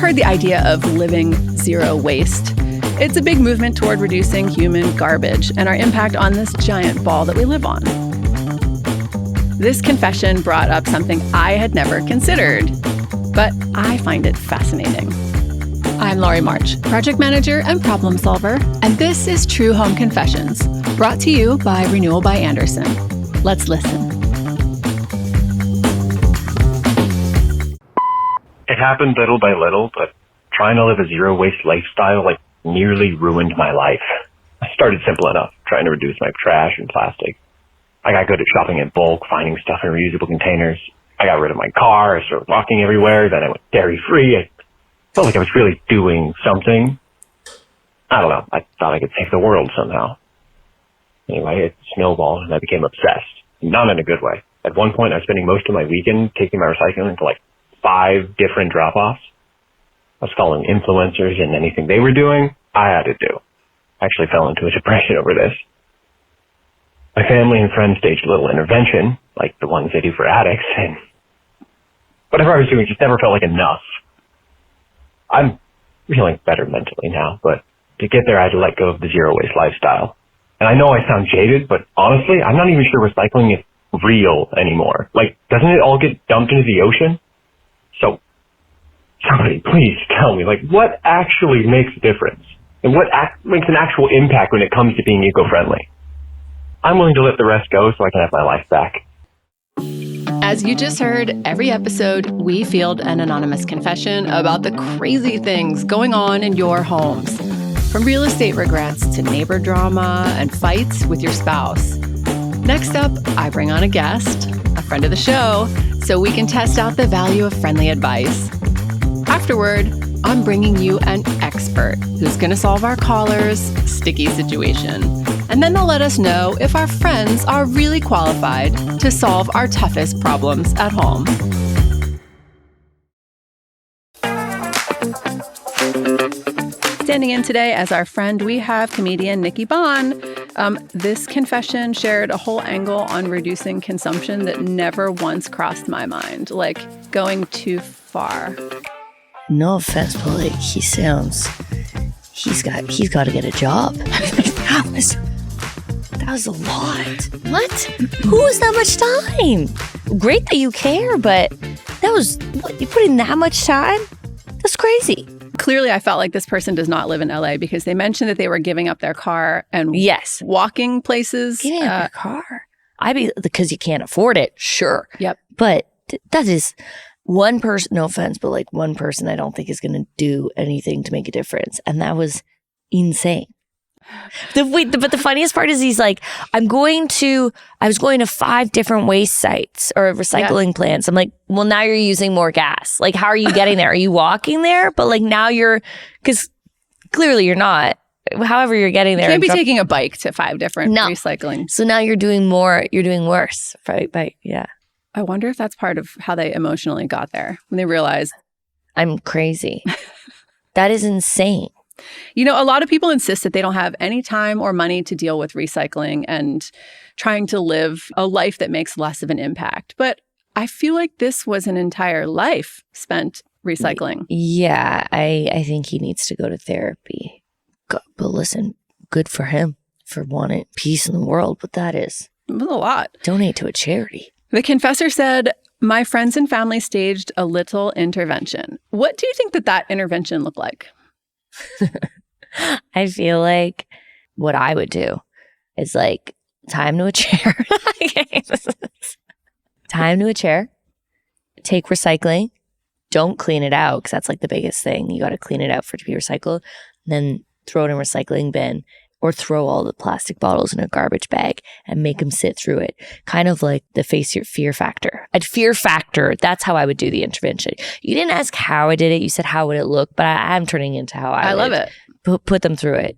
heard the idea of living zero waste? It's a big movement toward reducing human garbage and our impact on this giant ball that we live on. This confession brought up something I had never considered, but I find it fascinating. I'm Laurie March, project manager and problem solver, and this is True Home Confessions, brought to you by Renewal by Andersen. Let's listen. It happened little by little, but trying to live a zero-waste lifestyle nearly ruined my life. I started simple enough, trying to reduce my trash and plastic. I got good at shopping in bulk, finding stuff in reusable containers. I got rid of my car, I started walking everywhere, then I went dairy-free. I felt like I was really doing something. I don't know, I thought I could save the world somehow. Anyway, it snowballed and I became obsessed. Not in a good way. At one point, I was spending most of my weekend taking my recycling to 5 different drop-offs. I was following influencers and anything they were doing, I had to do. I actually fell into a depression over this. My family and friends staged a little intervention, like the ones they do for addicts, and whatever I was doing just never felt like enough. I'm feeling better mentally now, but to get there I had to let go of the zero-waste lifestyle. And I know I sound jaded, but honestly, I'm not even sure recycling is real anymore. Doesn't it all get dumped into the ocean? So, somebody please tell me, what actually makes a difference? And what makes an actual impact when it comes to being eco-friendly? I'm willing to let the rest go so I can have my life back. As you just heard, every episode we field an anonymous confession about the crazy things going on in your homes. From real estate regrets to neighbor drama and fights with your spouse. Next up, I bring on a guest, a friend of the show, so we can test out the value of friendly advice. Afterward, I'm bringing you an expert who's going to solve our caller's sticky situation. And then they'll let us know if our friends are really qualified to solve our toughest problems at home. Standing in today as our friend, we have comedian Nikki Bon. This confession shared a whole angle on reducing consumption that never once crossed my mind, going too far. No offense, but he's got to get a job. That was a lot. What? Who has that much time? Great that you care, but you put in that much time? That's crazy. Clearly, I felt like this person does not live in LA because they mentioned that they were giving up their car and walking places. Giving up your car? Because you can't afford it, sure. Yep. But that is one person, no offense, but one person I don't think is going to do anything to make a difference. And that was insane. But the funniest part is he's like, I was going to 5 different waste sites or recycling plants. I'm like, well, now you're using more gas. How are you getting there? Are you walking there? But now because clearly you're not. However you're getting there. You can't be taking a bike to 5 different recycling. So now you're doing more, you're doing worse. Right? Yeah. I wonder if that's part of how they emotionally got there when they realized I'm crazy. That is insane. A lot of people insist that they don't have any time or money to deal with recycling and trying to live a life that makes less of an impact. But I feel like this was an entire life spent recycling. Yeah, I think he needs to go to therapy. But listen, good for him for wanting peace in the world, but that is a lot. Donate to a charity. The confessor said, my friends and family staged a little intervention. What do you think that intervention looked like? I feel like what I would do is time to a chair. Time to a chair. Take recycling. Don't clean it out because that's the biggest thing. You got to clean it out for it to be recycled. Then throw it in a recycling bin or throw all the plastic bottles in a garbage bag and make them sit through it. Kind of like the face your fear factor. At fear factor, that's how I would do the intervention. You didn't ask how I did it. You said how would it look, but I'm turning into how I love it. Put them through it.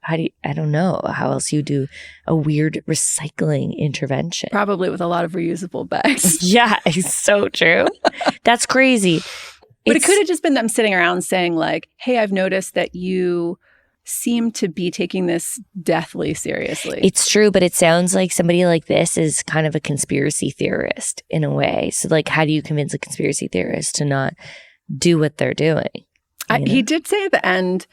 I don't know how else you do a weird recycling intervention. Probably with a lot of reusable bags. Yeah, it's so true. That's crazy. But it could have just been them sitting around saying hey, I've noticed that you seem to be taking this deathly seriously. It's true, but it sounds like somebody like this is kind of a conspiracy theorist in a way. So how do you convince a conspiracy theorist to not do what they're doing? He did say at the end,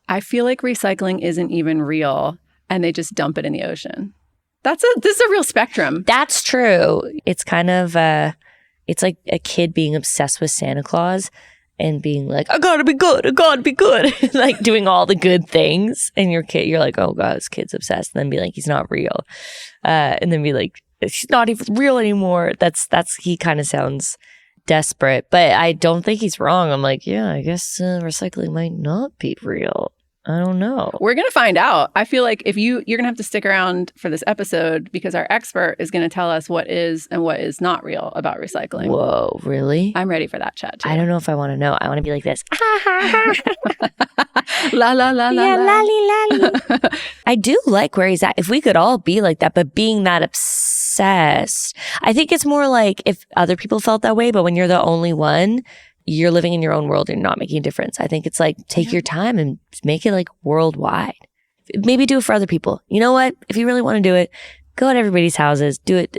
I feel like recycling isn't even real and they just dump it in the ocean. This is a real spectrum. That's true. It's kind of, it's like a kid being obsessed with Santa Claus and being like, I gotta be good. Like doing all the good things. And you're like, oh God, this kid's obsessed. And then be like, he's not real. And then be like, he's not even real anymore. He kind of sounds desperate, but I don't think he's wrong. I'm like, yeah, I guess recycling might not be real. I don't know. We're going to find out. I feel like you're going to have to stick around for this episode because our expert is going to tell us what is and what is not real about recycling. Whoa, really? I'm ready for that chat too. I don't know if I want to know. I want to be like this. La la la la. Yeah, la. lally. I do like where he's at. If we could all be like that, but being that obsessed, I think it's more like if other people felt that way, but when you're the only one, you're living in your own world and you're not making a difference. I think it's like, take your time and make it like worldwide. Maybe do it for other people. You know what? If you really want to do it, go to everybody's houses. Do it.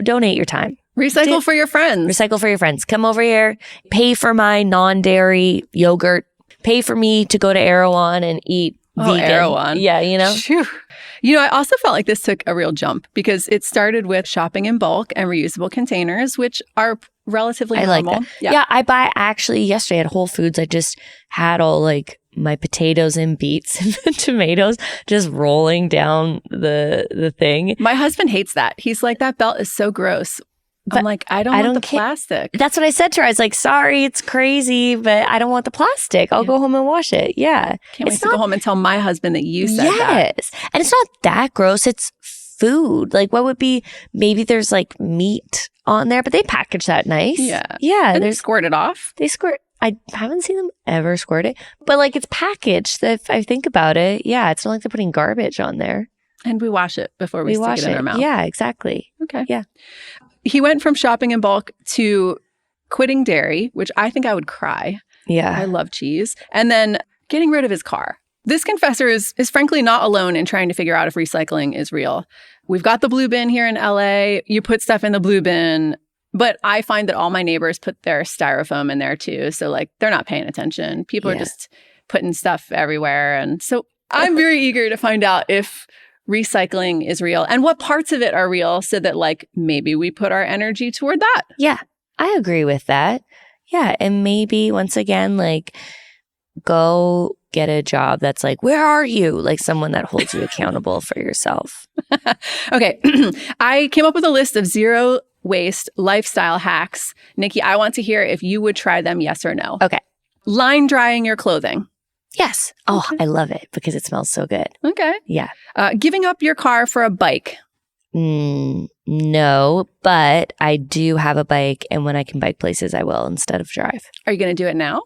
Donate your time. Recycle for your friends. Recycle for your friends. Come over here. Pay for my non-dairy yogurt. Pay for me to go to Erewhon and eat vegan. Erewhon. Yeah, you know? Phew. You know, I also felt like this took a real jump because it started with shopping in bulk and reusable containers, which are relatively normal. I like that. Yeah, I buy actually yesterday at Whole Foods. I just had all like my potatoes and beets and tomatoes just rolling down the thing. My husband hates that. He's like, that belt is so gross. But I'm like, I don't want the plastic. That's what I said to her. I was like, sorry, it's crazy, but I don't want the plastic. I'll go home and wash it. Yeah. Can't wait to go home and tell my husband that you said that. Yes. And it's not that gross. It's food. Like what would be, maybe there's like meat on there, but they package that nice. Yeah. Yeah. And they squirt it off. They squirt. I haven't seen them ever squirt it, but like it's packaged. If I think about it, yeah, it's not like they're putting garbage on there. And we wash it before we stick it in our mouth. Yeah, exactly. Okay. Yeah. He went from shopping in bulk to quitting dairy, which I think I would cry. Yeah. I love cheese. And then getting rid of his car. This confessor is frankly not alone in trying to figure out if recycling is real. We've got the blue bin here in LA. You put stuff in the blue bin, but I find that all my neighbors put their styrofoam in there too. So like they're not paying attention. People are just putting stuff everywhere. And so I'm very eager to find out if recycling is real and what parts of it are real so that like maybe we put our energy toward that. Yeah, I agree with that. Yeah. And maybe once again, like go get a job that's like, where are you? Like someone that holds you accountable for yourself. Okay. I came up with a list of zero waste lifestyle hacks. Nikki, I want to hear if you would try them, yes or no. Okay. Line drying your clothing. Yes. Oh, I love it because it smells so good. Okay. Yeah. Giving up your car for a bike. No, but I do have a bike, and when I can bike places, I will instead of drive. Are you going to do it now?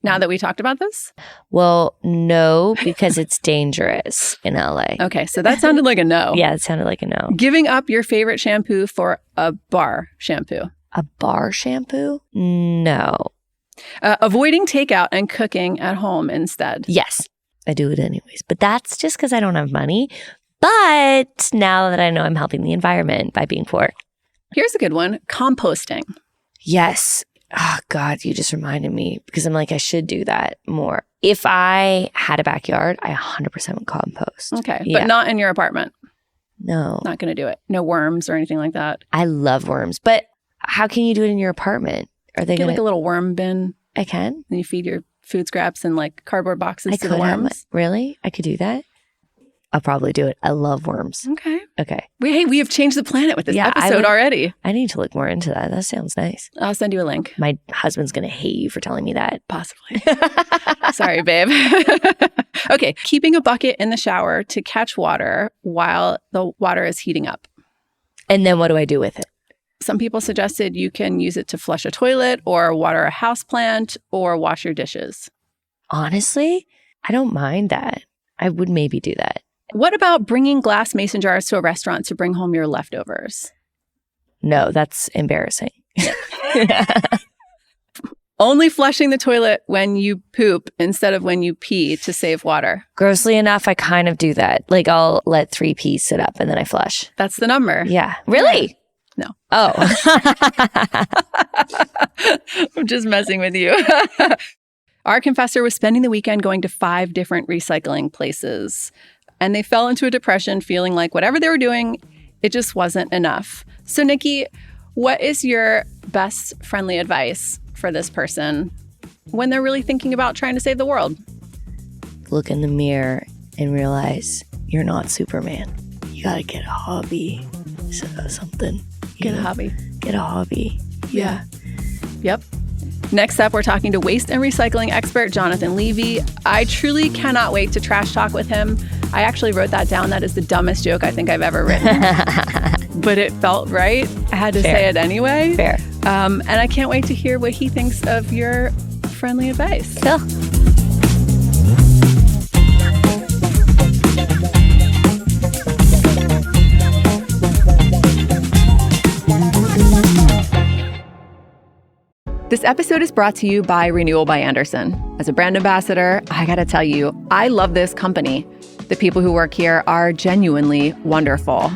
Now that we talked about this? Well, no, because it's dangerous in LA. Okay, so that sounded like a no. Yeah, it sounded like a no. Giving up your favorite shampoo for a bar shampoo. A bar shampoo? No. Avoiding takeout and cooking at home instead. Yes, I do it anyways. But that's just because I don't have money. But now that I know I'm helping the environment by being poor. Here's a good one. Composting. Yes. Oh, God, you just reminded me because I'm like, I should do that more. If I had a backyard, I 100% would compost. Okay, but not in your apartment. No. Not going to do it. No worms or anything like that. I love worms. But how can you do it in your apartment? Are they Get like a little worm bin. I can? And you feed your food scraps in like cardboard boxes to the worms. Really? I could do that? I'll probably do it. I love worms. Okay. Okay. We have changed the planet with this episode already. I need to look more into that. That sounds nice. I'll send you a link. My husband's going to hate you for telling me that. Possibly. Sorry, babe. Okay. Keeping a bucket in the shower to catch water while the water is heating up. And then what do I do with it? Some people suggested you can use it to flush a toilet or water a houseplant or wash your dishes. Honestly, I don't mind that. I would maybe do that. What about bringing glass mason jars to a restaurant to bring home your leftovers? No, that's embarrassing. Only flushing the toilet when you poop instead of when you pee to save water. Grossly enough, I kind of do that. Like I'll let 3 pees sit up and then I flush. That's the number. Yeah. Really? No. Oh. I'm just messing with you. Our confessor was spending the weekend going to 5 different recycling places, and they fell into a depression feeling like whatever they were doing, it just wasn't enough. So Nikki, what is your best friendly advice for this person when they're really thinking about trying to save the world? Look in the mirror and realize you're not Superman. You gotta get a hobby, something. Get a hobby. Get a hobby. Yeah. Yep. Next up, we're talking to waste and recycling expert Jonathan Levy. I truly cannot wait to trash talk with him. I actually wrote that down. That is the dumbest joke I think I've ever written. But it felt right. I had to say it anyway. Fair. And I can't wait to hear what he thinks of your friendly advice. Cool. This episode is brought to you by Renewal by Andersen. As a brand ambassador, I gotta tell you, I love this company. The people who work here are genuinely wonderful.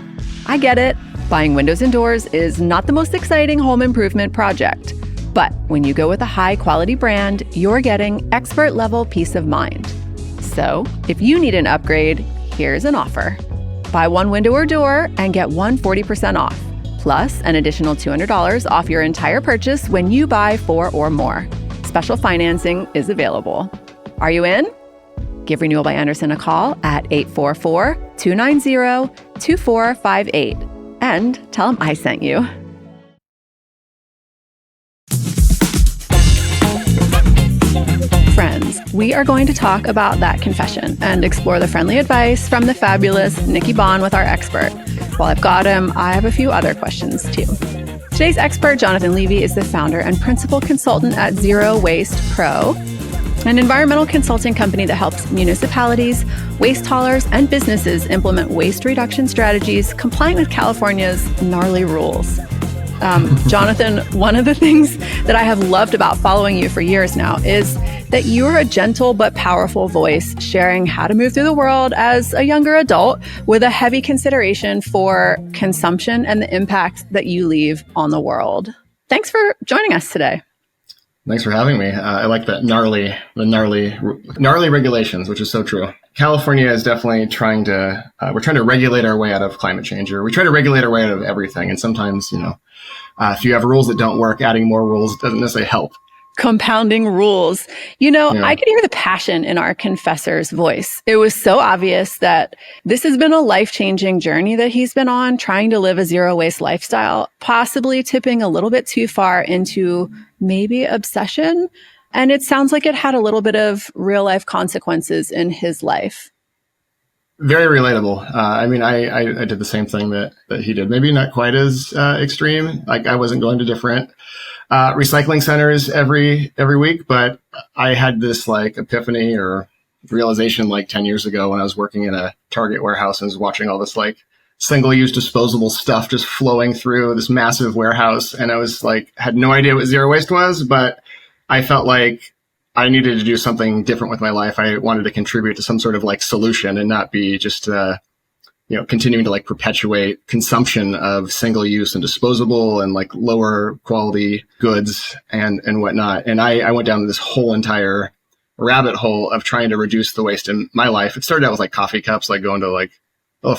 I get it. Buying windows and doors is not the most exciting home improvement project. But when you go with a high-quality brand, you're getting expert-level peace of mind. So if you need an upgrade, here's an offer. Buy one window or door and get 40% off. Plus an additional $200 off your entire purchase when you buy 4 or more. Special financing is available. Are you in? Give Renewal by Andersen a call at 844-290-2458 and tell them I sent you. Friends, we are going to talk about that confession and explore the friendly advice from the fabulous Nikki Bon with our expert. While I've got him, I have a few other questions too. Today's expert, Jonathan Levy, is the founder and principal consultant at Zero Waste Pro, an environmental consulting company that helps municipalities, waste haulers, and businesses implement waste reduction strategies compliant with California's gnarly rules. Jonathan, one of the things that I have loved about following you for years now is that you're a gentle but powerful voice sharing how to move through the world as a younger adult with a heavy consideration for consumption and the impact that you leave on the world. Thanks for joining us today. Thanks for having me. I like that gnarly regulations, which is so true. California is definitely we're trying to regulate our way out of climate change, or we try to regulate our way out of everything. And sometimes, if you have rules that don't work, adding more rules doesn't necessarily help. Compounding rules. I could hear the passion in our confessor's voice. It was so obvious that this has been a life-changing journey that he's been on, trying to live a zero-waste lifestyle, possibly tipping a little bit too far into maybe obsession. And it sounds like it had a little bit of real-life consequences in his life. Very relatable. I did the same thing that he did. Maybe not quite as extreme. Like, I wasn't going to different recycling centers every week, but I had this epiphany or realization 10 years ago when I was working in a Target warehouse and was watching all this single-use disposable stuff just flowing through this massive warehouse. And I was had no idea what zero waste was, but I felt like I needed to do something different with my life. I wanted to contribute to some sort of solution and not be just continuing to perpetuate consumption of single use and disposable and lower quality goods and whatnot. And I went down this whole entire rabbit hole of trying to reduce the waste in my life. It started out with coffee cups, going to if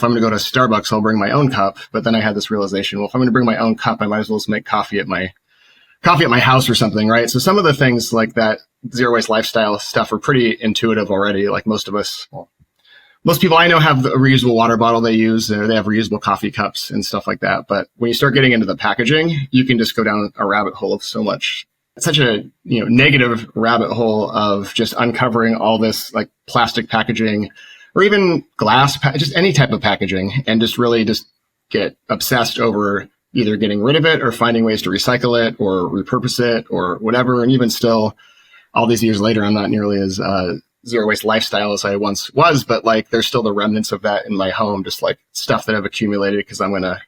I'm going to go to Starbucks, I'll bring my own cup. But then I had this realization, well, if I'm going to bring my own cup, I might as well just make coffee at my house or something, right? So some of the things like that zero waste lifestyle stuff are pretty intuitive already. Most people I know have a reusable water bottle they use, or they have reusable coffee cups and stuff like that. But when you start getting into the packaging, you can just go down a rabbit hole of so much. It's such a negative rabbit hole of just uncovering all this plastic packaging or even glass, just any type of packaging, and just really just get obsessed over either getting rid of it or finding ways to recycle it or repurpose it or whatever. And even still, all these years later, I'm not nearly as zero waste lifestyle as I once was, but there's still the remnants of that in my home, just stuff that I've accumulated because I'm going to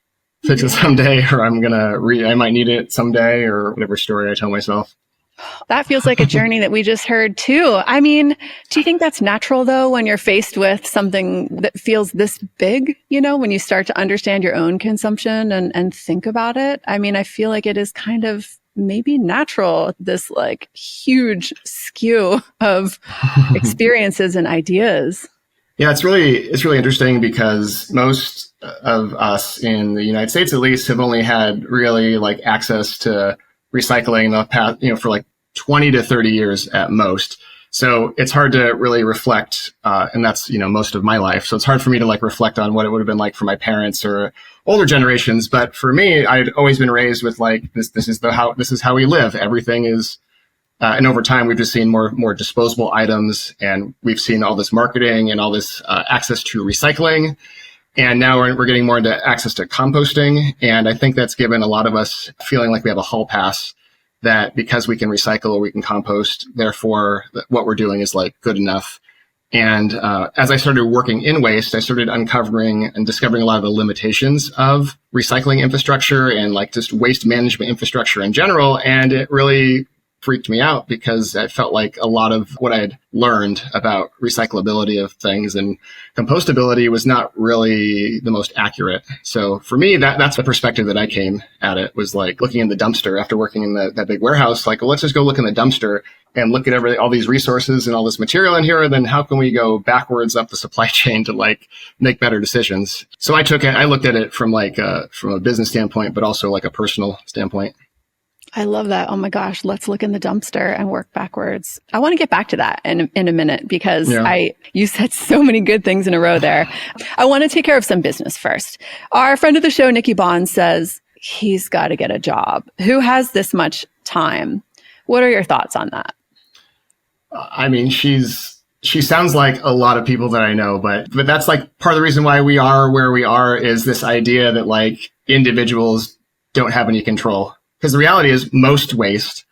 fix it someday, or I might need it someday, or whatever story I tell myself. That feels like a journey that we just heard too. I mean, do you think that's natural though, when you're faced with something that feels this big, when you start to understand your own consumption and think about it? I mean, I feel like it is kind of maybe natural, this like huge skew of experiences and ideas. Yeah, it's really interesting because most of us in the United States, at least, have only had really like access to recycling the past, for like 20 to 30 years at most. So it's hard to really reflect, and that's, most of my life. So it's hard for me to like reflect on what it would have been like for my parents or older generations. But for me, I'd always been raised with like, this is how we live. Everything is, and over time, we've just seen more disposable items, and we've seen all this marketing and all this access to recycling. And now we're getting more into access to composting. And I think that's given a lot of us feeling like we have a hall pass, that because we can recycle or we can compost, therefore what we're doing is like good enough. And as I started working in waste, I started uncovering and discovering a lot of the limitations of recycling infrastructure and like just waste management infrastructure in general. And it really freaked me out because I felt like a lot of what I had learned about recyclability of things and compostability was not really the most accurate. So for me, that's the perspective that I came at it, was like looking in the dumpster after working in that big warehouse, like, well, let's just go look in the dumpster and look at all these resources and all this material in here. And then how can we go backwards up the supply chain to like make better decisions? So I looked at it from like, from a business standpoint, but also like a personal standpoint. I love that. Oh my gosh, let's look in the dumpster and work backwards. I want to get back to that in a minute because you said so many good things in a row there. I want to take care of some business first. Our friend of the show, Nikki Bon, says he's got to get a job. Who has this much time? What are your thoughts on that? I mean, she sounds like a lot of people that I know, but that's like part of the reason why we are where we are, is this idea that like individuals don't have any control. Because the reality is most waste,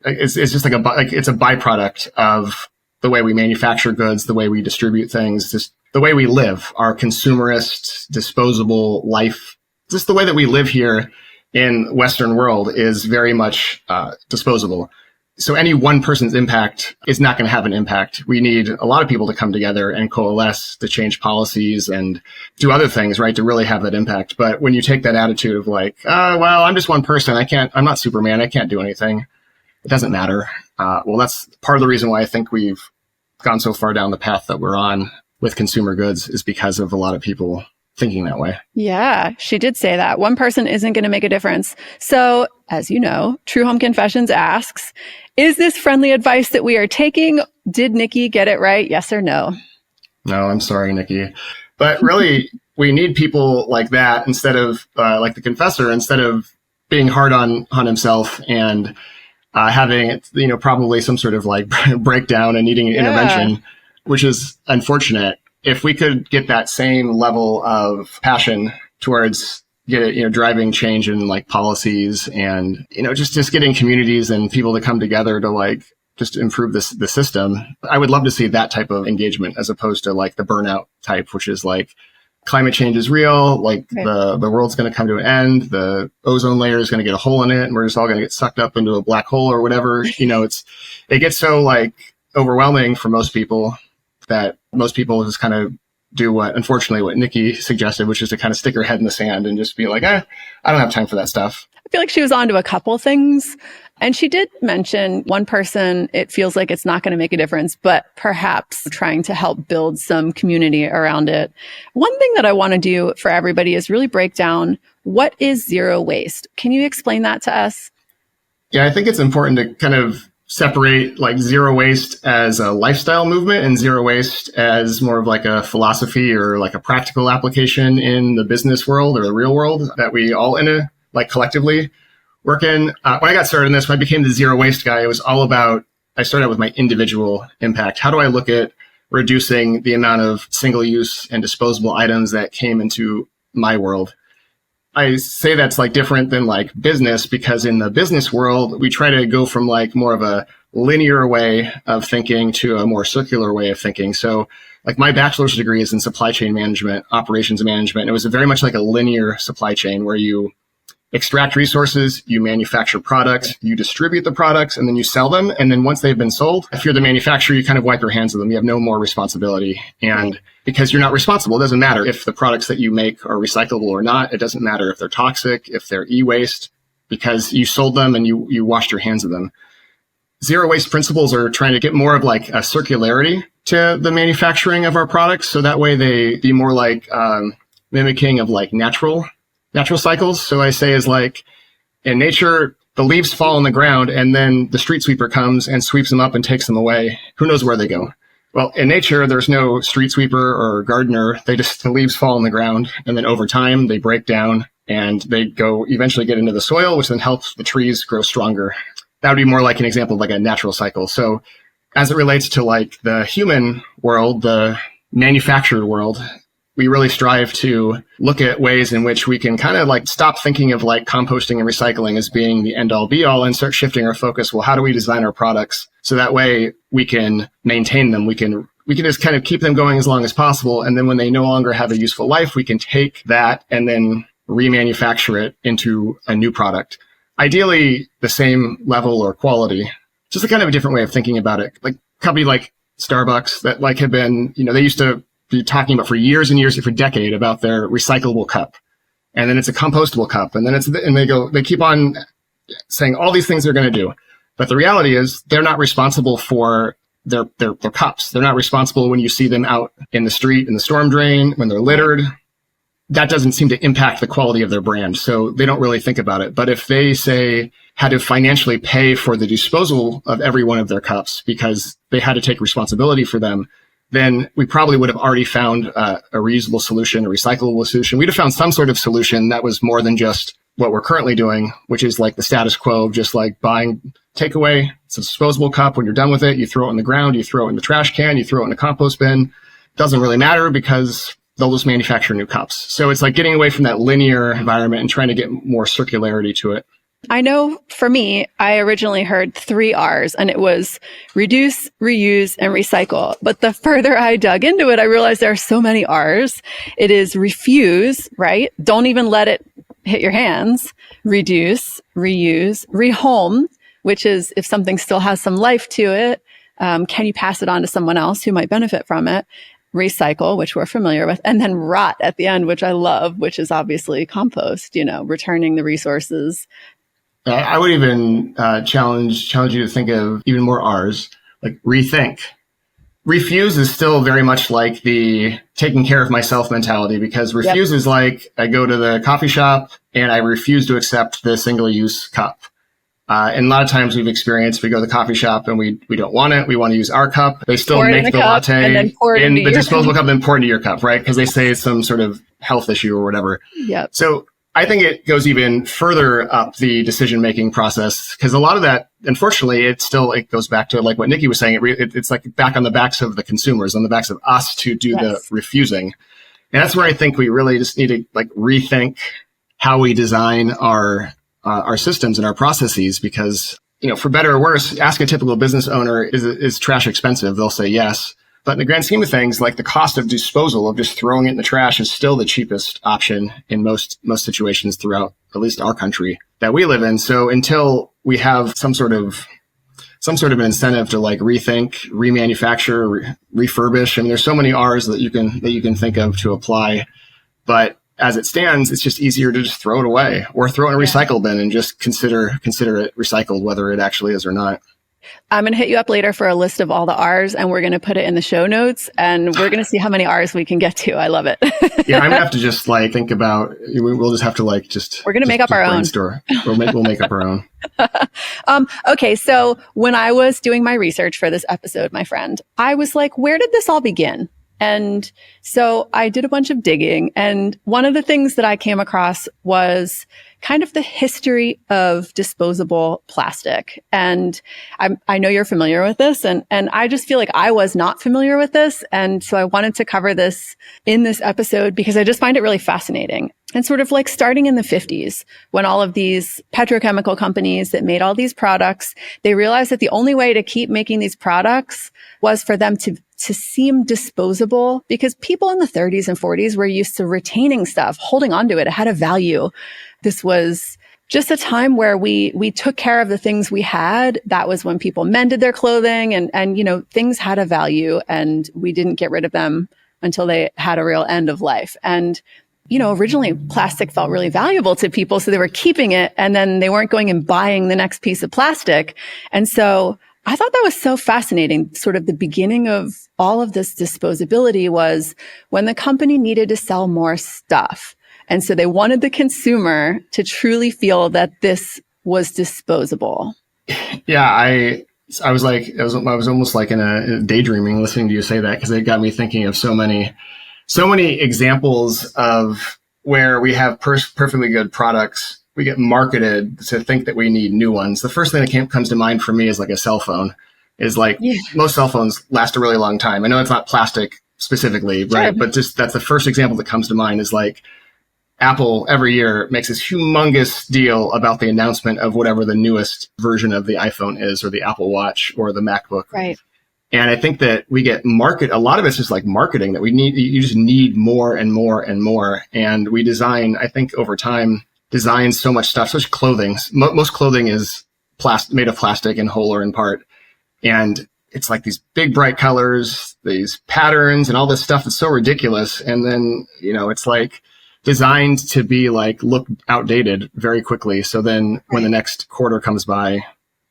it's just like it's a byproduct of the way we manufacture goods, the way we distribute things, just the way we live, our consumerist, disposable life. Just the way that we live here in Western world is very much disposable. So any one person's impact is not going to have an impact. We need a lot of people to come together and coalesce to change policies and do other things, right, to really have that impact. But when you take that attitude of like, well, I'm just one person. I'm not Superman. I can't do anything. It doesn't matter. Well, that's part of the reason why I think we've gone so far down the path that we're on with consumer goods, is because of a lot of people thinking that way. Yeah, she did say that. One person isn't going to make a difference. So, as you know, True Home Confessions asks, is this friendly advice that we are taking? Did Nikki get it right? Yes or no? No, I'm sorry, Nikki. But really, we need people like that instead of like the confessor, instead of being hard on himself and having, probably some sort of like breakdown and needing intervention, which is unfortunate. If we could get that same level of passion towards driving change in like policies and, just getting communities and people to come together to like just improve the system, I would love to see that type of engagement as opposed to like the burnout type, which is like climate change is real. Like the world's going to come to an end. The ozone layer is going to get a hole in it and we're just all going to get sucked up into a black hole or whatever. It gets so like overwhelming for most people that most people just kind of do what Nikki suggested, which is to kind of stick her head in the sand and just be like, I don't have time for that stuff. I feel like she was onto a couple things. And she did mention one person, it feels like it's not going to make a difference, but perhaps trying to help build some community around it. One thing that I want to do for everybody is really break down, what is zero waste? Can you explain that to us? Yeah, I think it's important to kind of separate like zero waste as a lifestyle movement and zero waste as more of like a philosophy or like a practical application in the business world or the real world that we all collectively work in. When I got started in this, when I became the zero waste guy, it was all about, I started out with my individual impact. How do I look at reducing the amount of single use and disposable items that came into my world? I say that's like different than like business, because in the business world, we try to go from like more of a linear way of thinking to a more circular way of thinking. So like my bachelor's degree is in supply chain management, operations management. It was very much like a linear supply chain where you extract resources, you manufacture products, you distribute the products, and then you sell them. And then once they've been sold, if you're the manufacturer, you kind of wipe your hands of them. You have no more responsibility. And because you're not responsible, it doesn't matter if the products that you make are recyclable or not. It doesn't matter if they're toxic, if they're e-waste. because you sold them and you washed your hands of them. Zero waste principles are trying to get more of like a circularity to the manufacturing of our products. So that way they be more like mimicking of like natural cycles. So I say is like in nature, the leaves fall on the ground and then the street sweeper comes and sweeps them up and takes them away. Who knows where they go? Well, in nature, there's no street sweeper or gardener. The leaves fall on the ground and then over time they break down and they eventually get into the soil, which then helps the trees grow stronger. That would be more like an example of like a natural cycle. So as it relates to like the human world, the manufactured world, we really strive to look at ways in which we can kind of like stop thinking of like composting and recycling as being the end all be all and start shifting our focus. Well, how do we design our products so that way we can maintain them? We can just kind of keep them going as long as possible. And then when they no longer have a useful life, we can take that and then remanufacture it into a new product. Ideally, the same level or quality, just a kind of a different way of thinking about it. Like a company like Starbucks that like have been, they used to be talking about for years and years, for a decade about their recyclable cup. And then it's a compostable cup. And then they keep on saying all these things they're going to do. But the reality is they're not responsible for their cups. They're not responsible when you see them out in the street, in the storm drain, when they're littered. That doesn't seem to impact the quality of their brand. So they don't really think about it. But if they say had to financially pay for the disposal of every one of their cups because they had to take responsibility for them, then we probably would have already found a reusable solution, a recyclable solution. We'd have found some sort of solution that was more than just what we're currently doing, which is like the status quo, just like buying takeaway. It's a disposable cup. When you're done with it, you throw it on the ground, you throw it in the trash can, you throw it in a compost bin. Doesn't really matter because they'll just manufacture new cups. So it's like getting away from that linear environment and trying to get more circularity to it. I know for me, I originally heard 3 R's and it was reduce, reuse, and recycle. But the further I dug into it, I realized there are so many R's. It is refuse, right? Don't even let it hit your hands. Reduce, reuse, rehome, which is if something still has some life to it, can you pass it on to someone else who might benefit from it? Recycle, which we're familiar with, and then rot at the end, which I love, which is obviously compost, returning the resources. I would even challenge you to think of even more R's, like rethink. Refuse is still very much like the taking care of myself mentality, because refuse is like I go to the coffee shop and I refuse to accept the single-use cup. And a lot of times we go to the coffee shop and we don't want it. We want to use our cup. They still make the latte in the disposable cup and then pour it into your cup, right? Because they say it's some sort of health issue or whatever. Yep. So I think it goes even further up the decision-making process, because a lot of that, unfortunately, it goes back to like what Nikki was saying. It's like back on the backs of the consumers, on the backs of us to do the refusing. And that's where I think we really just need to like rethink how we design our systems and our processes, because, for better or worse, ask a typical business owner, is trash expensive? They'll say yes. But in the grand scheme of things, like the cost of disposal of just throwing it in the trash is still the cheapest option in most situations throughout at least our country that we live in. So until we have some sort of an incentive to like rethink, remanufacture, refurbish, I mean, there's so many R's that you can think of to apply, but as it stands, it's just easier to just throw it away or throw it in a recycle bin and just consider it recycled, whether it actually is or not. I'm going to hit you up later for a list of all the R's, and we're going to put it in the show notes, and we're going to see how many R's we can get to. I love it. Yeah, I'm going to have to just like think about, we'll just have to like we're going to make up our own. We'll make up our own. Okay. So when I was doing my research for this episode, my friend, I was like, where did this all begin? And so I did a bunch of digging, and one of the things that I came across was kind of the history of disposable plastic. And I know you're familiar with this, and I just feel like I was not familiar with this. And so I wanted to cover this in this episode because I just find it really fascinating. And sort of like starting in the 50s, when all of these petrochemical companies that made all these products, they realized that the only way to keep making these products was for them to seem disposable, because people in the 30s and 40s were used to retaining stuff, holding onto it. It had a value. This was just a time where we took care of the things we had. That was when people mended their clothing and things had a value, and we didn't get rid of them until they had a real end of life. And originally plastic felt really valuable to people. So they were keeping it and then they weren't going and buying the next piece of plastic. And so I thought that was so fascinating. Sort of the beginning of all of this disposability was when the company needed to sell more stuff. And so they wanted the consumer to truly feel that this was disposable. Yeah, I was almost like in a daydreaming listening to you say that, because it got me thinking of so many examples of where we have perfectly good products. We get marketed to think that we need new ones. The first thing that comes to mind for me is like a cell phone. Is like most cell phones last a really long time. I know it's not plastic specifically, right? But just that's the first example that comes to mind is like Apple every year makes this humongous deal about the announcement of whatever the newest version of the iPhone is, or the Apple Watch, or the MacBook. Right. And I think that we get a lot of it's just like marketing, that you just need more and more and more. And we I think over time, design so much stuff, such clothing. Most clothing is made of plastic in whole or in part. And it's like these big bright colors, these patterns and all this stuff that's so ridiculous. And then, it's like designed to be like, look outdated very quickly. So then when the next quarter comes by,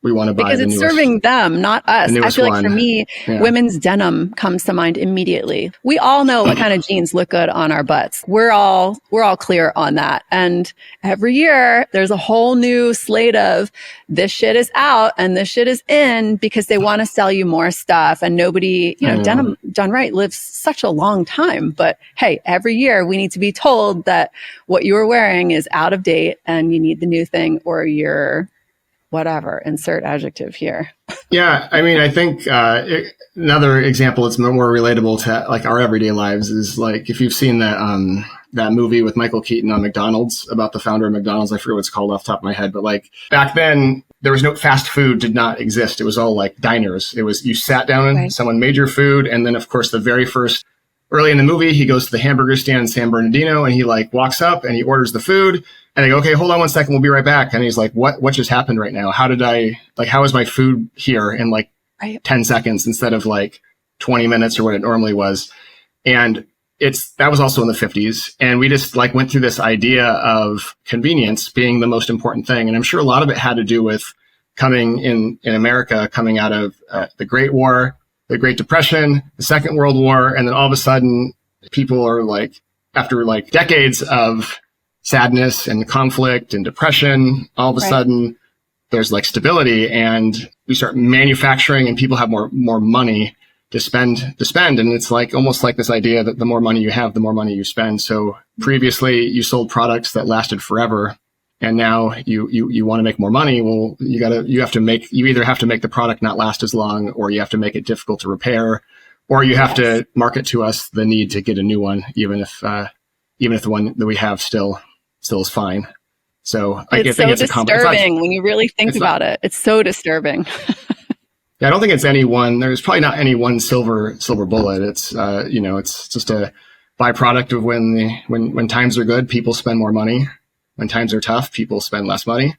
we want to buy because it's serving them, not us. I feel like for me, women's denim comes to mind immediately. We all know what kind of jeans look good on our butts. We're all clear on that. And every year there's a whole new slate of this shit is out and this shit is in, because they want to sell you more stuff. And nobody, denim done right lives such a long time. But hey, every year we need to be told that what you were wearing is out of date and you need the new thing, or you're whatever, insert adjective here. Yeah. I mean, I think another example that's more relatable to like our everyday lives is like, if you've seen that movie with Michael Keaton on McDonald's about the founder of McDonald's, I forget what it's called off the top of my head, but like back then there was no fast food, did not exist. It was all like diners. It was, you sat down and someone made your food. And then of course the very first, early in the movie, he goes to the hamburger stand in San Bernardino and he like walks up and he orders the food. And they go, okay, hold on 1 second. We'll be right back. And he's like, what just happened right now? How is my food here in like 10 seconds instead of like 20 minutes or what it normally was? And that was also in the 50s. And we just like went through this idea of convenience being the most important thing. And I'm sure a lot of it had to do with coming in America, coming out of the Great War, the Great Depression, the Second World War. And then all of a sudden people are like, after like decades of sadness and conflict and depression, all of a sudden there's like stability and we start manufacturing and people have more money to spend. And it's like almost like this idea that the more money you have, the more money you spend. So previously you sold products that lasted forever. And now you want to make more money. Well, you either have to make the product not last as long, or you have to make it difficult to repair, or you have to market to us the need to get a new one, even if the one that we have still is fine. So I think it's disturbing when you really think about it. It's so disturbing. Yeah, I don't think it's any one. There's probably not any one silver bullet. It's it's just a byproduct of when times are good, people spend more money. When times are tough, people spend less money.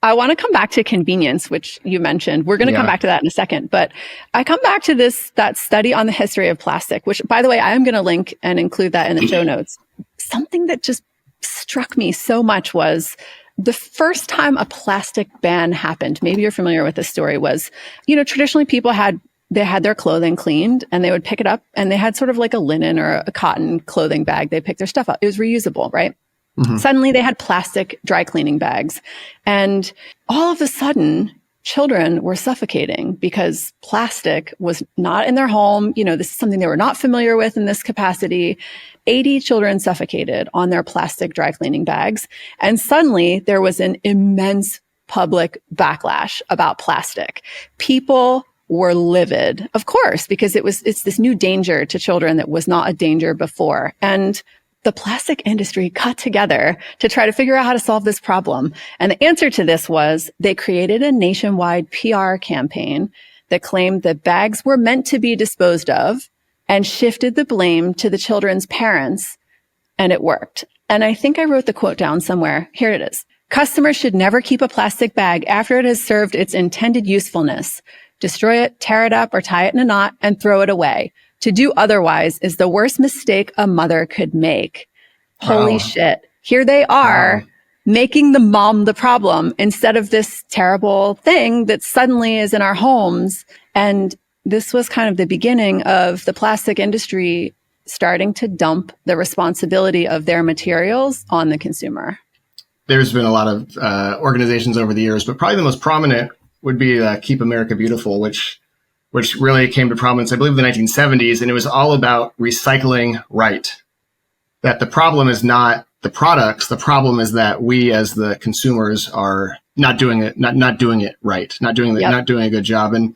I want to come back to convenience, which you mentioned. We're going to come back to that in a second. But I come back to that study on the history of plastic, which, by the way, I am going to link and include that in the show notes. Something that just struck me so much was the first time a plastic ban happened. Maybe you're familiar with this story. Was, traditionally people had their clothing cleaned and they would pick it up and they had sort of like a linen or a cotton clothing bag. They picked their stuff up. It was reusable, right? Mm-hmm. Suddenly they had plastic dry cleaning bags. And all of a sudden, children were suffocating because plastic was not in their home. This is something they were not familiar with in this capacity. 80 children suffocated on their plastic dry cleaning bags. And suddenly there was an immense public backlash about plastic. People were livid, of course, because it's this new danger to children that was not a danger before. And the plastic industry got together to try to figure out how to solve this problem. And the answer to this was they created a nationwide PR campaign that claimed that bags were meant to be disposed of and shifted the blame to the children's parents. And it worked. And I think I wrote the quote down somewhere. Here it is. Customers should never keep a plastic bag after it has served its intended usefulness. Destroy it, tear it up, or tie it in a knot and throw it away. To do otherwise is the worst mistake a mother could make. Holy shit. Here they are making the mom the problem instead of this terrible thing that suddenly is in our homes. And this was kind of the beginning of the plastic industry starting to dump the responsibility of their materials on the consumer. There's been a lot of organizations over the years, but probably the most prominent would be Keep America Beautiful, which really came to prominence, I believe, in the 1970s. And it was all about recycling right. That the problem is not the products. The problem is that we as the consumers are not doing it right, not doing a good job. And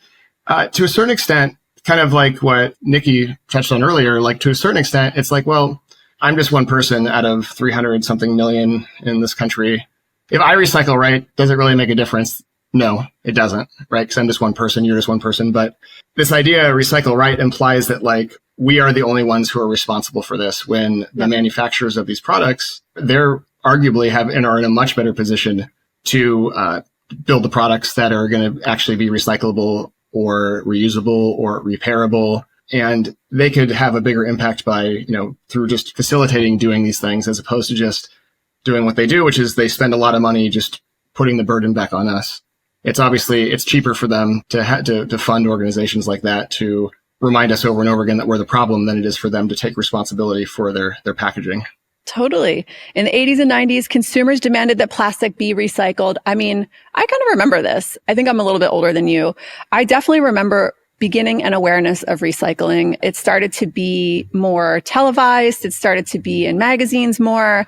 to a certain extent, kind of like what Nikki touched on earlier, like to a certain extent, it's like, well, I'm just one person out of 300 something million in this country. If I recycle right, does it really make a difference? No, it doesn't, right? Because I'm just one person, you're just one person. But this idea of recycle right implies that like we are the only ones who are responsible for this, when the manufacturers of these products, they're arguably are in a much better position to build the products that are going to actually be recyclable or reusable or repairable. And they could have a bigger impact by, through just facilitating doing these things as opposed to just doing what they do, which is they spend a lot of money just putting the burden back on us. It's cheaper for them to fund organizations like that to remind us over and over again that we're the problem than it is for them to take responsibility for their packaging. Totally. In the 80s and 90s, consumers demanded that plastic be recycled. I mean, I kind of remember this. I think I'm a little bit older than you. I definitely remember beginning an awareness of recycling. It started to be more televised. It started to be in magazines more.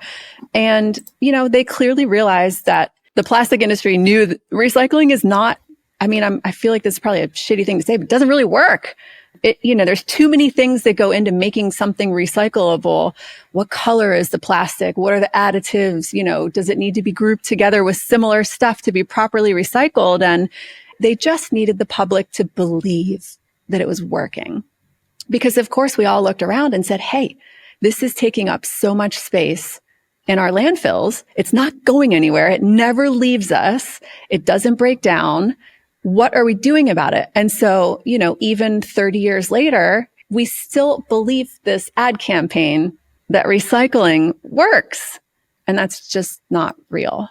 And, they clearly realized that the plastic industry knew that recycling is not, I feel like this is probably a shitty thing to say, but it doesn't really work. There's too many things that go into making something recyclable. What color is the plastic? What are the additives? Does it need to be grouped together with similar stuff to be properly recycled? And they just needed the public to believe that it was working. Because of course we all looked around and said, hey, this is taking up so much space in our landfills. It's not going anywhere. It never leaves us. It doesn't break down. What are we doing about it? And so, even 30 years later, we still believe this ad campaign that recycling works. And that's just not real.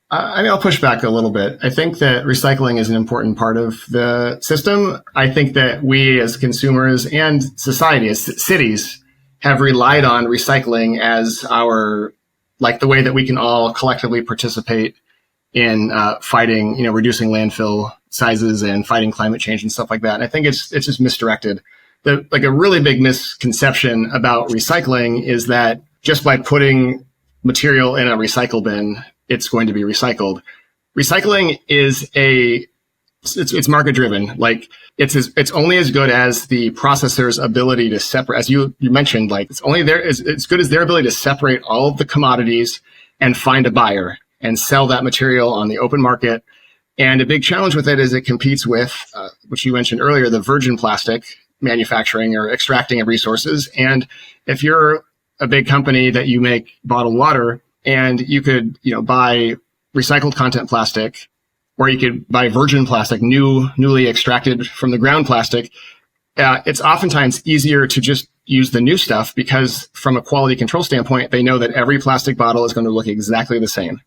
I'll push back a little bit. I think that recycling is an important part of the system. I think that we as consumers and society, as cities, have relied on recycling as the way that we can all collectively participate in fighting, reducing landfill sizes and fighting climate change and stuff like that. And I think it's just misdirected. A really big misconception about recycling is that just by putting material in a recycle bin, it's going to be recycled. Recycling is it's market driven. Like it's only as good as the processor's ability to separate, as you mentioned, like it's good as their ability to separate all of the commodities and find a buyer and sell that material on the open market. And a big challenge with it is it competes with, which you mentioned earlier, the virgin plastic manufacturing or extracting of resources. And if you're a big company that you make bottled water and you could, buy recycled content plastic, or you could buy virgin plastic, newly extracted from the ground plastic, it's oftentimes easier to just use the new stuff because from a quality control standpoint, they know that every plastic bottle is going to look exactly the same.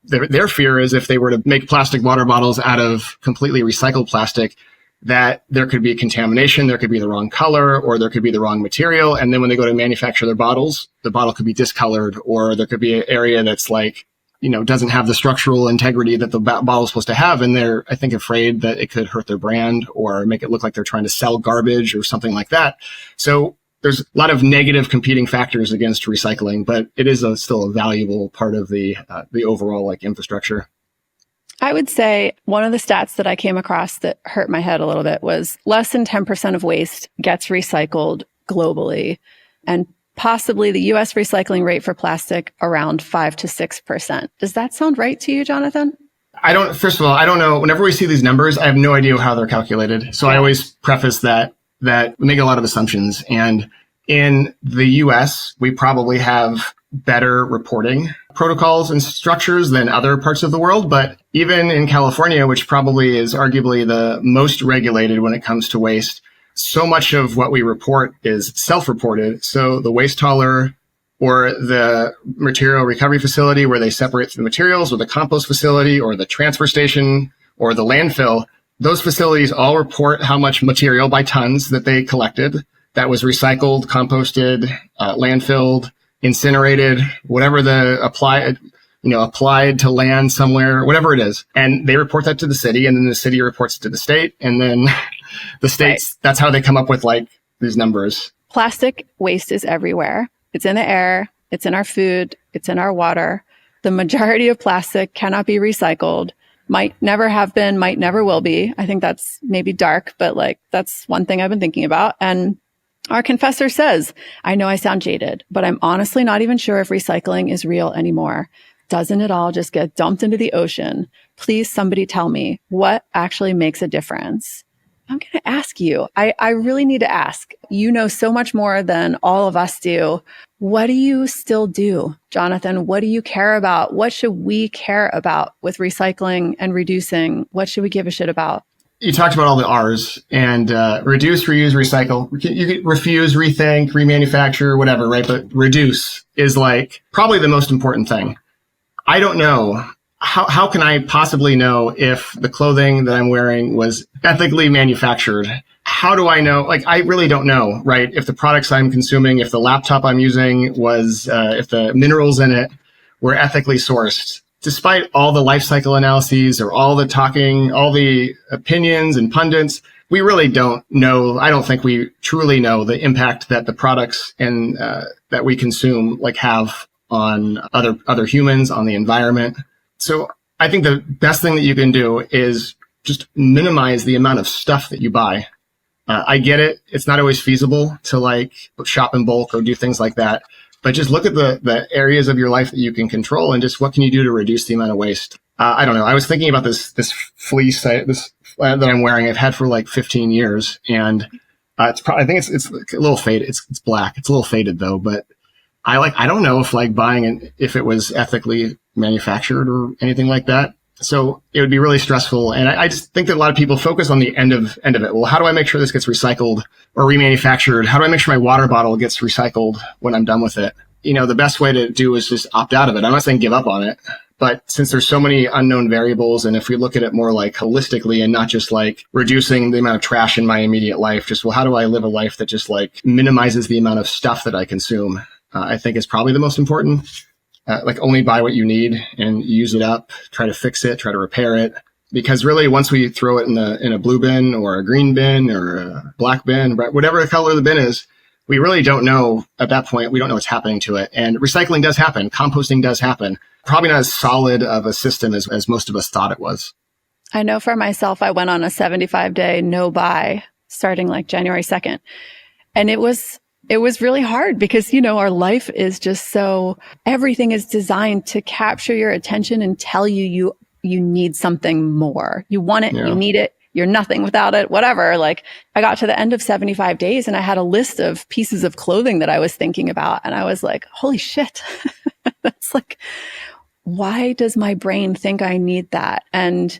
Their fear is if they were to make plastic water bottles out of completely recycled plastic, that there could be contamination, there could be the wrong color, or there could be the wrong material. And then when they go to manufacture their bottles, the bottle could be discolored, or there could be an area that's doesn't have the structural integrity that the bottle is supposed to have. And they're, I think, afraid that it could hurt their brand or make it look like they're trying to sell garbage or something like that. So there's a lot of negative competing factors against recycling, but it is still a valuable part of the overall infrastructure. I would say one of the stats that I came across that hurt my head a little bit was less than 10% of waste gets recycled globally, and possibly the U.S. recycling rate for plastic around 5 to 6%. Does that sound right to you, Jonathan? First of all, I don't know. Whenever we see these numbers, I have no idea how they're calculated. So I always preface that we make a lot of assumptions. And in the US, we probably have better reporting protocols and structures than other parts of the world. But even in California, which probably is arguably the most regulated when it comes to waste, so much of what we report is self-reported. So the waste hauler or the material recovery facility where they separate the materials, or the compost facility, or the transfer station, or the landfill, those facilities all report how much material by tons that they collected that was recycled, composted, landfilled, incinerated, whatever the applied to land somewhere, whatever it is. And they report that to the city, and then the city reports it to the state, and then the states, right. That's how they come up with like these numbers. Plastic waste is everywhere. It's in the air. It's in our food. It's in our water. The majority of plastic cannot be recycled. Might never have been, might never will be. I think that's maybe dark, but like that's one thing I've been thinking about. And our confessor says, I know I sound jaded, but I'm honestly not even sure if recycling is real anymore. Doesn't it all just get dumped into the ocean? Please, somebody tell me what actually makes a difference. I'm going to ask you. I really need to ask. You know so much more than all of us do. What do you still do, Jonathan? What do you care about? What should we care about with recycling and reducing? What should we give a shit about? You talked about all the R's, and reduce, reuse, recycle. You can refuse, rethink, remanufacture, whatever, right? But reduce is like probably the most important thing. I don't know. How can I possibly know if the clothing that I'm wearing was ethically manufactured? How do I know? Like, I really don't know, right? If the products I'm consuming, if the laptop I'm using was, if the minerals in it were ethically sourced. Despite all the life cycle analyses or all the talking, all the opinions and pundits, we really don't know. I don't think we truly know the impact that the products and that we consume like have on other humans, on the environment. So I think the best thing that you can do is just minimize the amount of stuff that you buy. I get it. It's not always feasible to like shop in bulk or do things like that. But just look at the areas of your life that you can control and just what can you do to reduce the amount of waste. I don't know. I was thinking about this fleece that I'm wearing. I've had for like 15 years, and I think it's a little faded. It's black. It's a little faded though, but I don't know if like buying if it was ethically manufactured or anything like that. So it would be really stressful. And I just think that a lot of people focus on the end of it. Well, how do I make sure this gets recycled or remanufactured? How do I make sure my water bottle gets recycled when I'm done with it? You know, the best way to do is just opt out of it. I'm not saying give up on it, but since there's so many unknown variables, and if we look at it more like holistically and not just like reducing the amount of trash in my immediate life, just, well, how do I live a life that just like minimizes the amount of stuff that I consume? I think is probably the most important. Like only buy what you need and use it up, try to fix it, try to repair it. Because really, once we throw it in a blue bin or a green bin or a black bin, whatever the color the bin is, we really don't know at that point. We don't know what's happening to it. And recycling does happen. Composting does happen. Probably not as solid of a system as most of us thought it was. I know for myself, I went on a 75-day no buy starting like January 2nd. And it was really hard because, you know, our life is just so, everything is designed to capture your attention and tell you need something more. You want it, You need it, you're nothing without it, whatever. Like I got to the end of 75 days and I had a list of pieces of clothing that I was thinking about. And I was like, holy shit. That's like, why does my brain think I need that? And,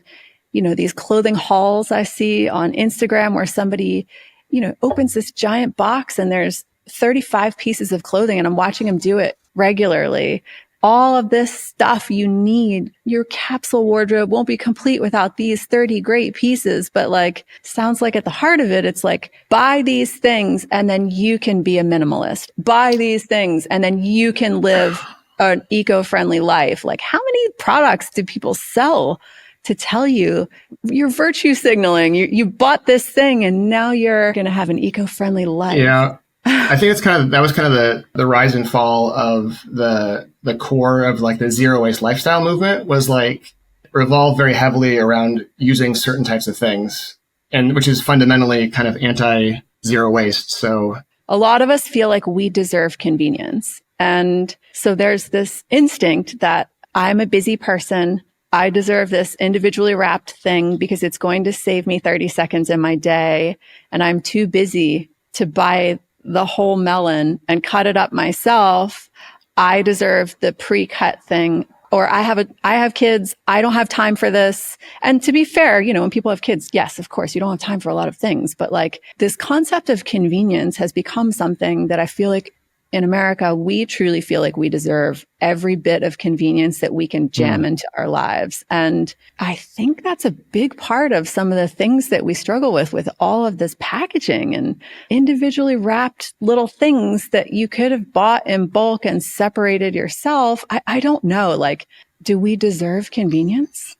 you know, these clothing hauls I see on Instagram where somebody, you know, opens this giant box and there's 35 pieces of clothing and I'm watching them do it regularly. All of this stuff you need. Your capsule wardrobe won't be complete without these 30 great pieces. But like, sounds like at the heart of it, it's like, buy these things and then you can be a minimalist. Buy these things and then you can live an eco-friendly life. Like how many products do people sell to tell you you're virtue signaling? You bought this thing and now you're going to have an eco-friendly life. Yeah. I think that was kind of the rise and fall of the core of like the zero waste lifestyle movement was like revolved very heavily around using certain types of things, and which is fundamentally kind of anti-zero waste. So a lot of us feel like we deserve convenience. And so there's this instinct that I'm a busy person. I deserve this individually wrapped thing because it's going to save me 30 seconds in my day. And I'm too busy to buy the whole melon and cut it up myself. I deserve the pre-cut thing. Or I have kids. I don't have time for this. And to be fair, you know, when people have kids, yes, of course, you don't have time for a lot of things. But like this concept of convenience has become something that I feel like in America, we truly feel like we deserve every bit of convenience that we can jam into our lives. And I think that's a big part of some of the things that we struggle with all of this packaging and individually wrapped little things that you could have bought in bulk and separated yourself. I don't know. Like, do we deserve convenience?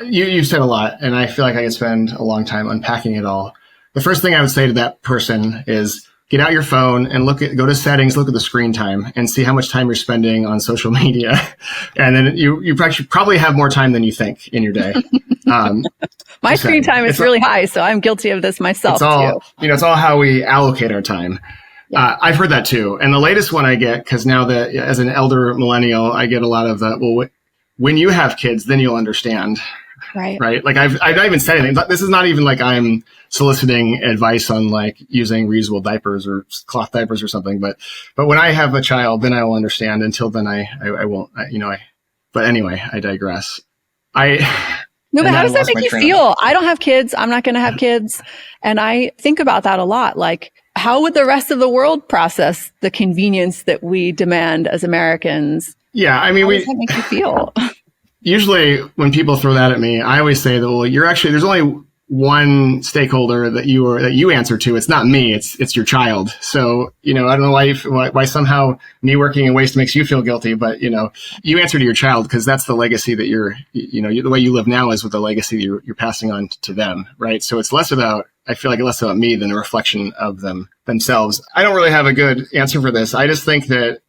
You've said a lot, and I feel like I could spend a long time unpacking it all. The first thing I would say to that person is, get out your phone and go to settings, look at the screen time and see how much time you're spending on social media. And then you probably have more time than you think in your day. My screen time is really high, so I'm guilty of this myself too. It's all how we allocate our time. Yeah. I've heard that too. And the latest one I get, because now that as an elder millennial, I get a lot of the, well, when you have kids, then you'll understand. Right. Like I've not even said anything. This is not even like I'm soliciting advice on like using reusable diapers or cloth diapers or something. But when I have a child, then I will understand. Until then, I won't. But anyway, I digress. No, but how does that make you feel? I don't have kids. I'm not going to have kids, and I think about that a lot. Like, how would the rest of the world process the convenience that we demand as Americans? Yeah, I mean, how does that make you feel? Usually when people throw that at me, I always say that, well, there's only one stakeholder that you answer to. It's not me. It's your child. So, I don't know why somehow me working in waste makes you feel guilty, but you answer to your child because that's the legacy that the way you live now is with the legacy that you're passing on to them. Right. So it's less about me than a reflection of themselves. I don't really have a good answer for this. I just think that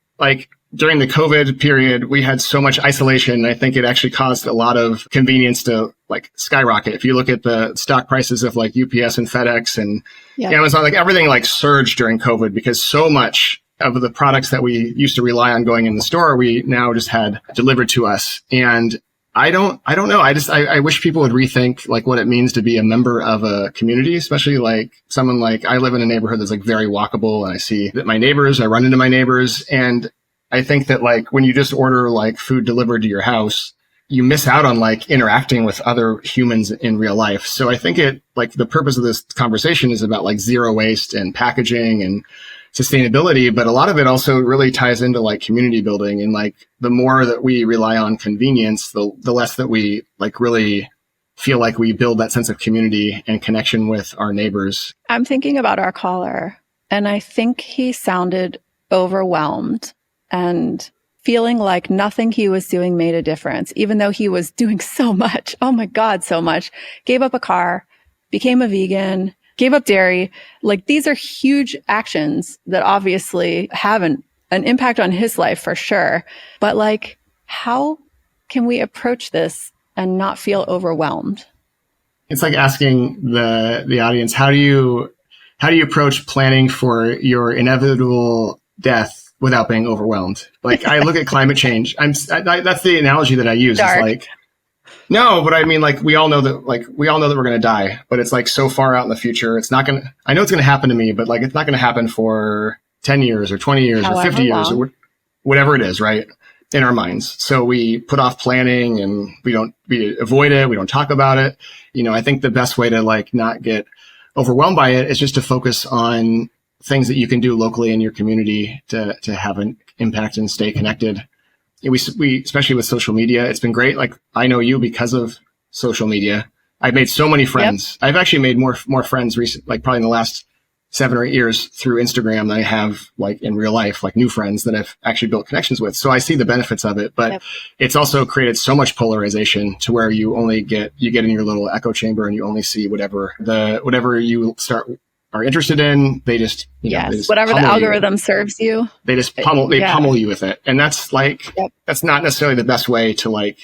during the COVID period, we had so much isolation. I think it actually caused a lot of convenience to skyrocket. If you look at the stock prices of UPS and FedEx and Amazon, everything surged during COVID because so much of the products that we used to rely on going in the store, we now just had delivered to us. And I don't know. I wish people would rethink what it means to be a member of a community, especially someone I live in a neighborhood that's very walkable, and I see that I run into my neighbors, and I think that when you just order food delivered to your house, you miss out on interacting with other humans in real life. So I think the purpose of this conversation is about zero waste and packaging and sustainability, but a lot of it also really ties into community building. And the more that we rely on convenience, the less that we really feel like we build that sense of community and connection with our neighbors. I'm thinking about our caller, and I think he sounded overwhelmed and feeling like nothing he was doing made a difference, even though he was doing so much. Oh my God, so much. Gave up a car, became a vegan, gave up dairy. These are huge actions that obviously have an impact on his life for sure. But how can we approach this and not feel overwhelmed? It's like asking the audience, how do you approach planning for your inevitable death without being overwhelmed? I look at climate change. That's the analogy that I use. Dark. It's no, but I mean, we all know that we're going to die, but it's so far out in the future. It's not going to, I know it's going to happen to me, but it's not going to happen for 10 years or 20 years or 50 years or whatever it is, right? In our minds. So we put off planning and we avoid it. We don't talk about it. I think the best way to not get overwhelmed by it is just to focus on things that you can do locally in your community to have an impact and stay connected. We especially with social media, it's been great. I know you because of social media. I've made so many friends. Yep. I've actually made more friends probably in the last 7 or 8 years through Instagram than I have in real life, new friends that I've actually built connections with. So I see the benefits of it, but It's also created so much polarization to where you get in your little echo chamber and you only see whatever you are interested in. They just, whatever the algorithm serves you. They just pummel you with it. And that's that's not necessarily the best way to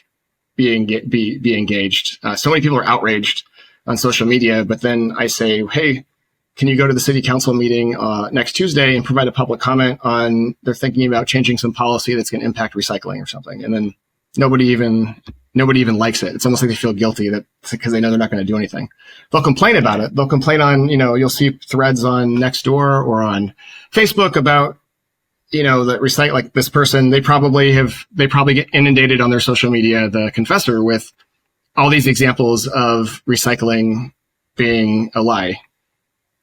be engaged. So many people are outraged on social media, but then I say, hey, can you go to the city council meeting next Tuesday and provide a public comment on they're thinking about changing some policy that's going to impact recycling or something? And then nobody even likes it. It's almost like they feel guilty because they know they're not going to do anything. They'll complain about it. They'll complain on, you'll see threads on Nextdoor or on Facebook about, that recycle, this person, they probably get inundated on their social media, the confessor, with all these examples of recycling being a lie.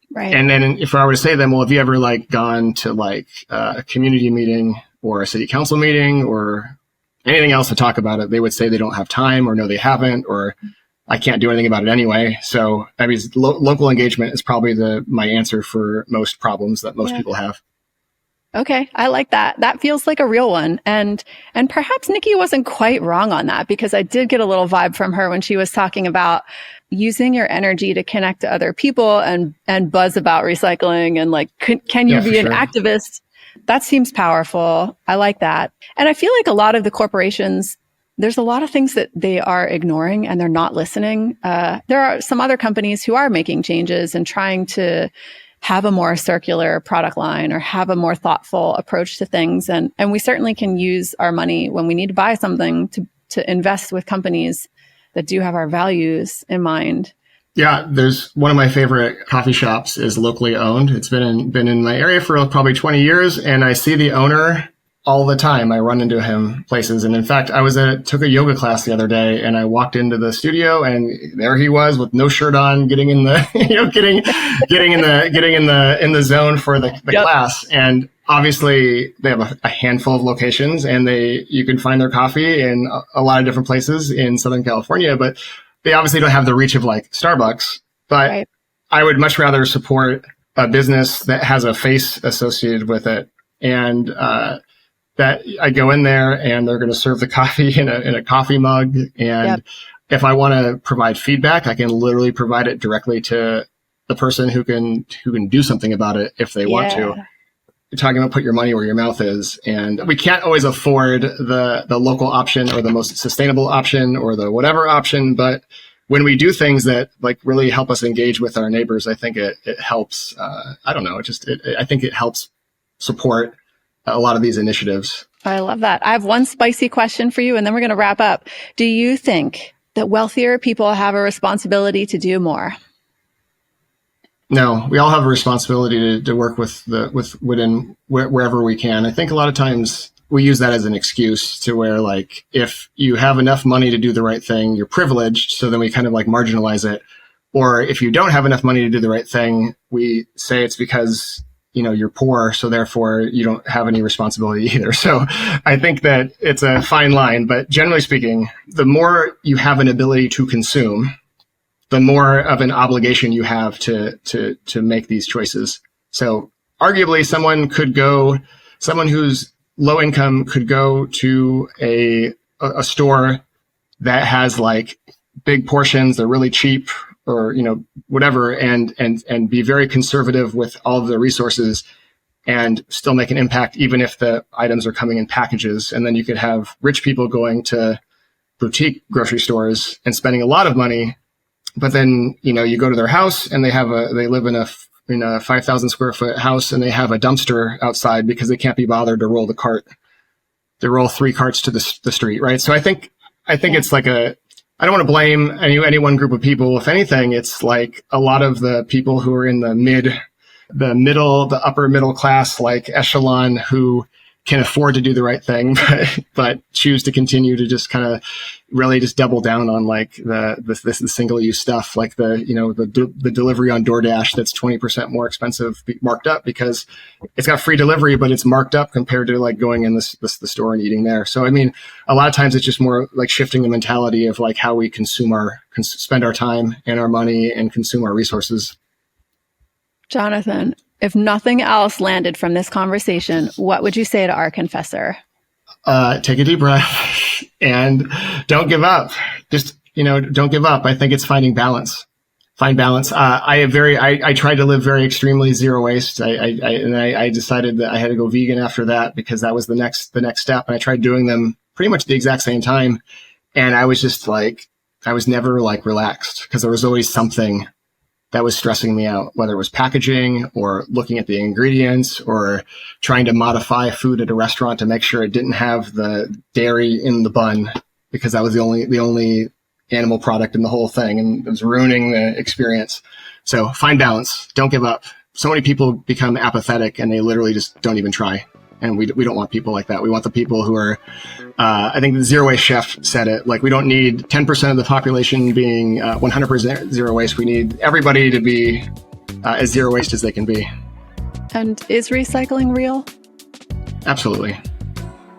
Right. And then if I were to say to them, well, have you ever like gone to like a community meeting or a city council meeting or anything else to talk about it? They would say they don't have time, or no, they haven't, or I can't do anything about it anyway. So I mean, local engagement is probably my answer for most problems that most people have. Okay, I like that. That feels like a real one. And perhaps Nikki wasn't quite wrong on that, because I did get a little vibe from her when she was talking about using your energy to connect to other people and buzz about recycling and like, can you be an activist? That seems powerful. I like that. And I feel like a lot of the corporations, there's a lot of things that they are ignoring and they're not listening. There are some other companies who are making changes and trying to have a more circular product line or have a more thoughtful approach to things. And we certainly can use our money when we need to buy something to invest with companies that do have our values in mind. Yeah, there's one of my favorite coffee shops is locally owned. It's been in my area for probably 20 years, and I see the owner all the time. I run into him places. And in fact, took a yoga class the other day, and I walked into the studio, and there he was with no shirt on, getting in the, getting in the zone for the class. And obviously they have a handful of locations, and you can find their coffee in a lot of different places in Southern California, but they obviously don't have the reach of like Starbucks. But right. I would much rather support a business that has a face associated with it, and that I go in there and they're going to serve the coffee in a coffee mug. And if I want to provide feedback, I can literally provide it directly to the person who can do something about it if they want to. You're talking about put your money where your mouth is. And we can't always afford the local option or the most sustainable option or the whatever option. But when we do things that like really help us engage with our neighbors, I think it helps. I don't know. I think it helps support a lot of these initiatives. I love that. I have one spicy question for you, and then we're going to wrap up. Do you think that wealthier people have a responsibility to do more? No, we all have a responsibility to work within wherever we can. I think a lot of times we use that as an excuse to where like, if you have enough money to do the right thing, you're privileged. So then we kind of like marginalize it. Or if you don't have enough money to do the right thing, we say it's because you're poor, so therefore you don't have any responsibility either. So I think that it's a fine line, but generally speaking, the more you have an ability to consume, the more of an obligation you have to make these choices. So arguably someone who's low income could go to a store that has like big portions, they're really cheap, or whatever, and be very conservative with all of the resources and still make an impact, even if the items are coming in packages. And then you could have rich people going to boutique grocery stores and spending a lot of money, but then you go to their house and they live in a 5,000 square foot house, and they have a dumpster outside because they can't be bothered to roll roll 3 carts to the street, right? So I think it's like I don't want to blame any one group of people. If anything, it's like a lot of the people who are in the upper middle class, like echelon, who can afford to do the right thing, but choose to continue to just kind of really just double down on like the single use stuff, like the delivery on DoorDash that's 20% more expensive, marked up because it's got free delivery, but it's marked up compared to like going in the store and eating there. So I mean, a lot of times it's just more like shifting the mentality of like how we spend our time and our money and consume our resources. Jonathan, if nothing else landed from this conversation, what would you say to our confessor? Take a deep breath and don't give up. Just, don't give up. I think it's finding balance. Find balance. I tried to live very extremely zero waste. I decided that I had to go vegan after that because that was the next step. And I tried doing them pretty much the exact same time. And I was just like, I was never like relaxed because there was always something that was stressing me out, whether it was packaging or looking at the ingredients or trying to modify food at a restaurant to make sure it didn't have the dairy in the bun because that was the only animal product in the whole thing, and it was ruining the experience. So find balance. Don't give up. So many people become apathetic and they literally just don't even try. And we don't want people like that. We want the people who are, I think the Zero Waste Chef said it, like we don't need 10% of the population being 100% zero waste. We need everybody to be as zero waste as they can be. And is recycling real? Absolutely.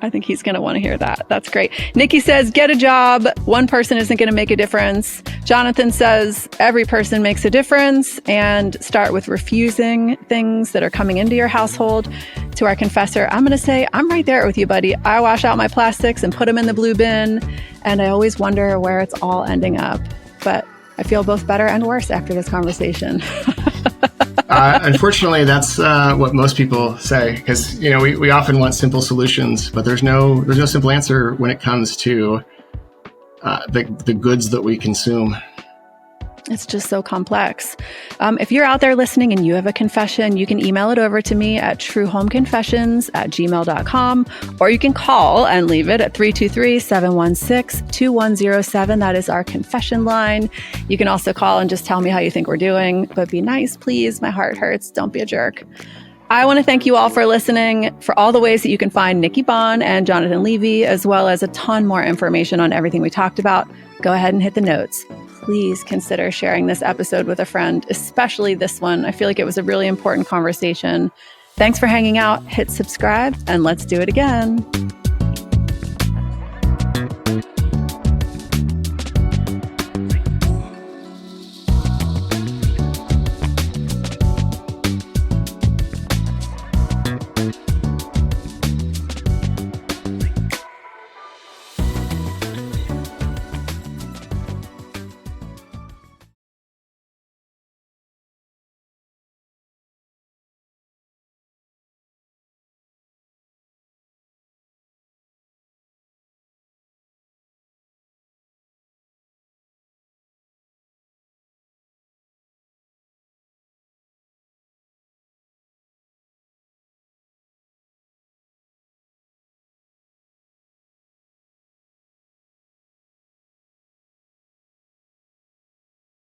I think he's going to want to hear that. That's great. Nikki says, get a job. One person isn't going to make a difference. Jonathan says, every person makes a difference, and start with refusing things that are coming into your household. To our confessor, I'm going to say, I'm right there with you, buddy. I wash out my plastics and put them in the blue bin, and I always wonder where it's all ending up. But I feel both better and worse after this conversation. Unfortunately, that's what most people say, because we often want simple solutions, but there's no simple answer when it comes to the goods that we consume. It's just so complex. If you're out there listening and you have a confession, you can email it over to me at truehomeconfessions@gmail.com, or you can call and leave it at 323-716-2107. That is our confession line. You can also call and just tell me how you think we're doing, but be nice, please. My heart hurts. Don't be a jerk. I want to thank you all for listening, for all the ways that you can find Nikki Bon and Jonathan Levy, as well as a ton more information on everything we talked about. Go ahead and hit the notes. Please consider sharing this episode with a friend, especially this one. I feel like it was a really important conversation. Thanks for hanging out. Hit subscribe, and let's do it again.